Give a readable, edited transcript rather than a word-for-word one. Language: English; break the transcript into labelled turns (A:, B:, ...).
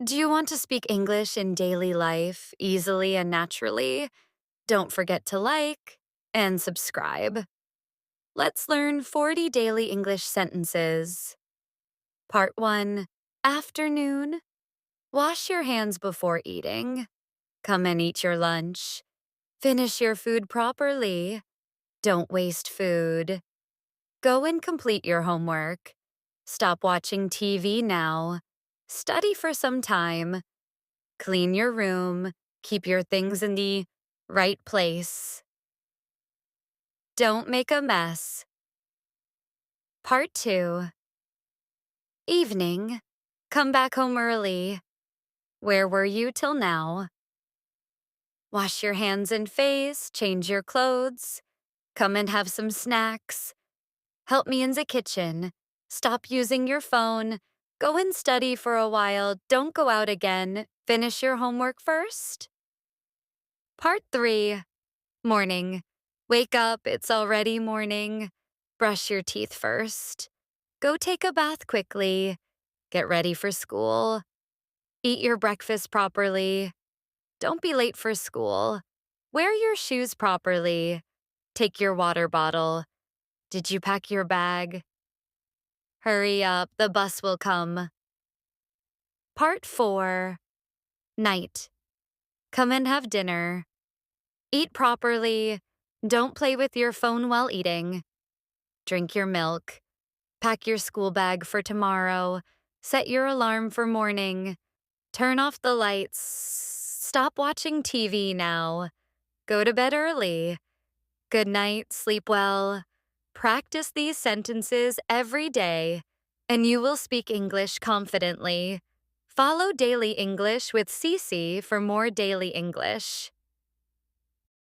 A: Do you want to speak English in daily life easily and naturally? Don't forget to like and subscribe. Let's learn 40 daily English sentences. Part 1. Afternoon. Wash your hands before eating. Come and eat your lunch. Finish your food properly. Don't waste food. Go and complete your homework. Stop watching TV now. Study for some time. Clean your room. Keep your things in the right place. Don't make a mess. Part 2. Evening. Come back home early. Where were you till now? Wash your hands and face, change your clothes. Come and have some snacks. Help me in the kitchen. Stop using your phone. Go and study for a while. Don't go out again. Finish your homework first. Part 3. Morning. Wake up, it's already morning. Brush your teeth first. Go take a bath quickly. Get ready for school. Eat your breakfast properly. Don't be late for school. Wear your shoes properly. Take your water bottle. Did you pack your bag? Hurry up, the bus will come. Part 4. Night. Come and have dinner. Eat properly. Don't play with your phone while eating. Drink your milk. Pack your school bag for tomorrow. Set your alarm for morning. Turn off the lights. Stop watching TV now. Go to bed early. Good night, sleep well. Practice these sentences every day, and you will speak English confidently. Follow Daily English with Cece for more daily English.